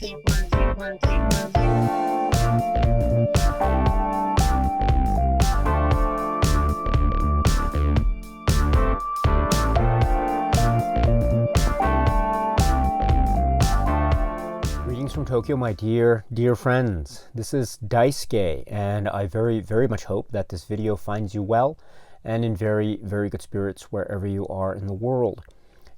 Greetings from Tokyo, my dear friends. This is Daisuke, and I very much hope that this video finds you well and in very good spirits wherever you are in the world.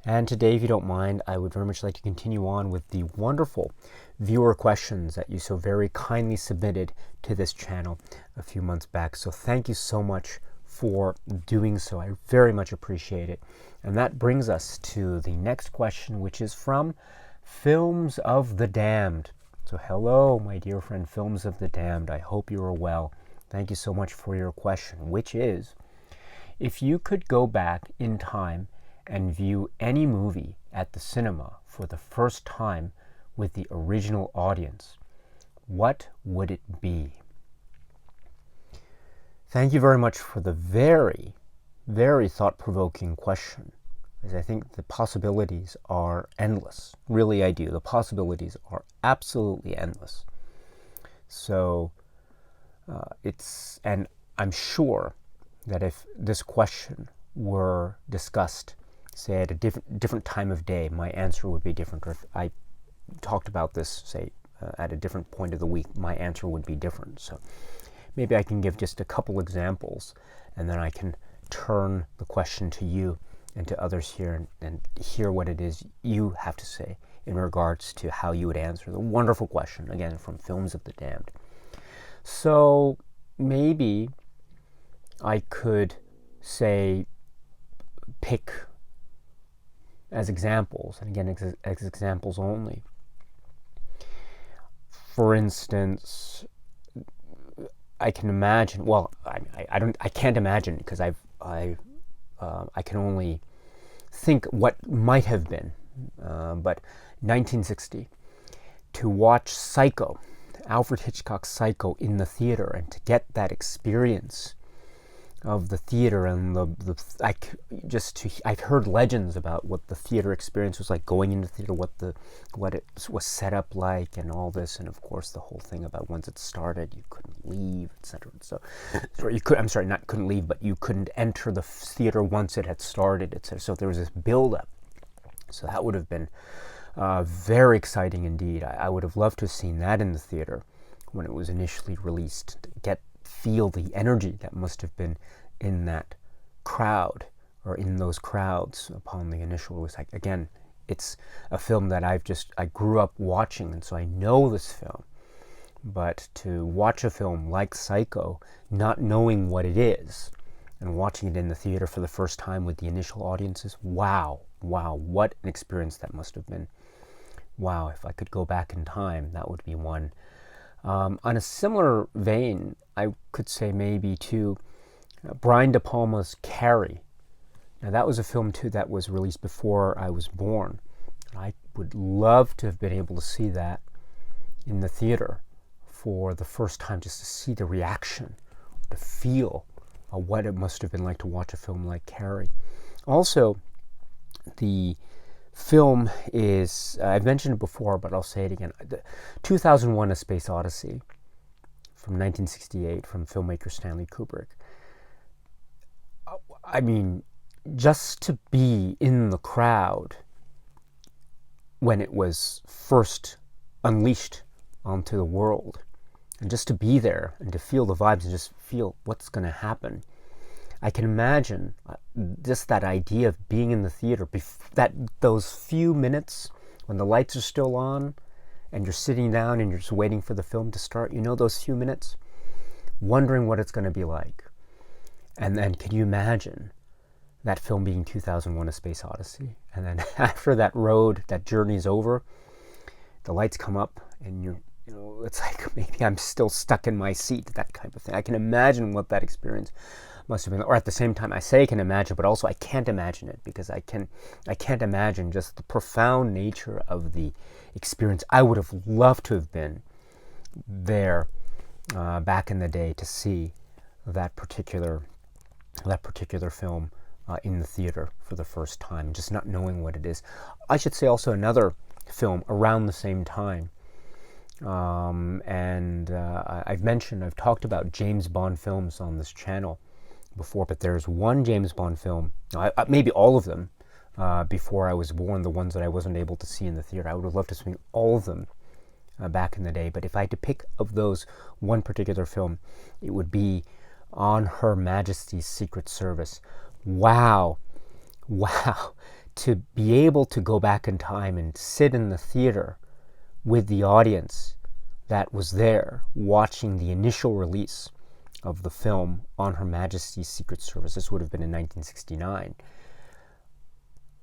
And today, if you don't mind, I would very much like to continue on with the wonderful viewer questions that you so very kindly submitted to this channel a few months back. So thank you so much for doing so. I very much appreciate it. And that brings us to the next question, which is from Films of the Damned. So hello, my dear friend, Films of the Damned. I hope you are well. Thank you so much for your question, which is, if you could go back in time and view any movie at the cinema for the first time with the original audience, what would it be? Thank you very much for the very thought-provoking question, as I think the possibilities are endless. Really, I do. The possibilities are absolutely endless. So and I'm sure that if this question were discussed, say, at a different time of day, my answer would be different. Or if I talked about this, say, at a different point of the week, my answer would be different. So maybe I can give just a couple examples, and then I can turn the question to you and to others here and hear what it is you have to say in regards to how you would answer the wonderful question, again, from Films of the Damned. So maybe I could, say, pick as examples, and again, as examples only. For instance, I can imagine, well, I can't imagine, because I can only think what might have been, but 1960, to watch Psycho, Alfred Hitchcock's Psycho, in the theater, and to get that experience of the theater and I've heard legends about what the theater experience was like, going into the theater, what it was set up like, and all this, and of course the whole thing about once it started you couldn't leave, etc. So couldn't leave, but you couldn't enter the theater once it had started, etc. So there was this build-up. So that would have been very exciting indeed. I would have loved to have seen that in the theater when it was initially released, to feel the energy that must have been in that crowd, or in those crowds upon the initial release. Again, it's a film that I grew up watching, and so I know this film. But to watch a film like Psycho, not knowing what it is, and watching it in the theater for the first time with the initial audiences, wow, what an experience that must have been. Wow, if I could go back in time, that would be one. On a similar vein, I could say maybe too, Brian De Palma's Carrie. Now that was a film too that was released before I was born. I would love to have been able to see that in the theater for the first time, just to see the reaction, to feel what it must have been like to watch a film like Carrie. Also, the film is, I've mentioned it before, but I'll say it again, 2001: A Space Odyssey from 1968 from filmmaker Stanley Kubrick. I mean, just to be in the crowd when it was first unleashed onto the world, and just to be there and to feel the vibes and just feel what's going to happen. I can imagine just that idea of being in the theater, those few minutes when the lights are still on and you're sitting down and you're just waiting for the film to start, those few minutes, wondering what it's going to be like. And then can you imagine that film being 2001: A Space Odyssey? And then after that journey is over, the lights come up and it's like maybe I'm still stuck in my seat, that kind of thing. I can imagine what that experience must have been. Or at the same time, I say I can imagine, but also I can't imagine it, because I can't imagine just the profound nature of the experience. I would have loved to have been there back in the day to see that particular film in the theater for the first time, just not knowing what it is. I should say also another film around the same time I've talked about James Bond films on this channel before, but there's one James Bond film, maybe all of them, before I was born, the ones that I wasn't able to see in the theater. I would have loved to see all of them back in the day, but if I had to pick of those one particular film, it would be On Her Majesty's Secret Service. Wow, wow, to be able to go back in time and sit in the theater with the audience that was there watching the initial release of the film On Her Majesty's Secret Service. This would have been in 1969.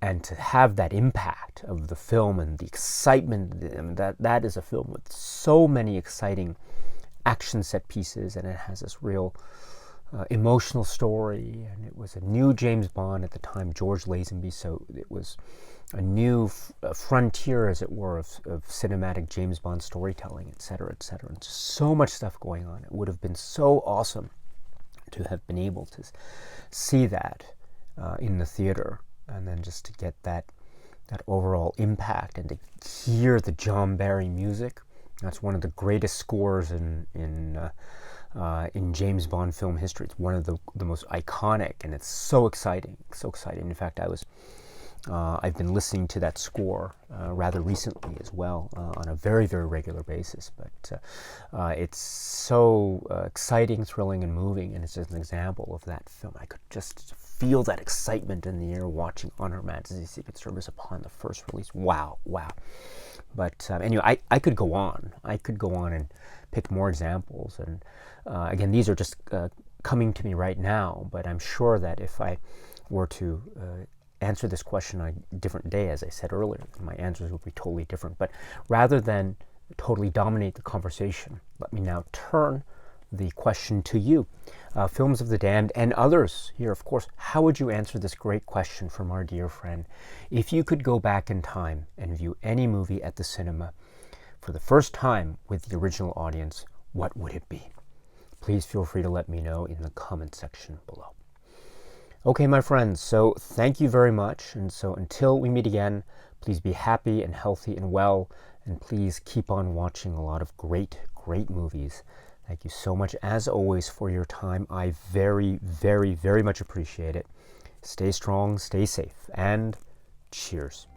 And to have that impact of the film and the excitement, that is a film with so many exciting action set pieces, and it has this real emotional story, and it was a new James Bond at the time, George Lazenby, so it was a new frontier, as it were, of cinematic James Bond storytelling, etc., etc. And just so much stuff going on. It would have been so awesome to have been able to see that in the theater, and then just to get that overall impact and to hear the John Barry music. That's one of the greatest scores in James Bond film history. It's one of the most iconic, and it's so exciting, so exciting. In fact, I've been listening to that score rather recently as well on a very, very regular basis. But it's so exciting, thrilling, and moving, and it's just an example of that film. I could just feel that excitement in the air watching On Her Majesty's Secret Service upon the first release. Wow, wow. But anyway, I could go on. I could go on and pick more examples. And again, these are just coming to me right now, but I'm sure that if I were to answer this question on a different day, as I said earlier, my answers would be totally different. But rather than totally dominate the conversation, let me now turn the question to you. Films of the Damned and others here, of course. How would you answer this great question from our dear friend? If you could go back in time and view any movie at the cinema for the first time with the original audience, what would it be? Please feel free to let me know in the comment section below. Okay, my friends, so thank you very much. And so until we meet again, please be happy and healthy and well, and please keep on watching a lot of great, great movies. Thank you so much, as always, for your time. I very, very, very much appreciate it. Stay strong, stay safe, and cheers.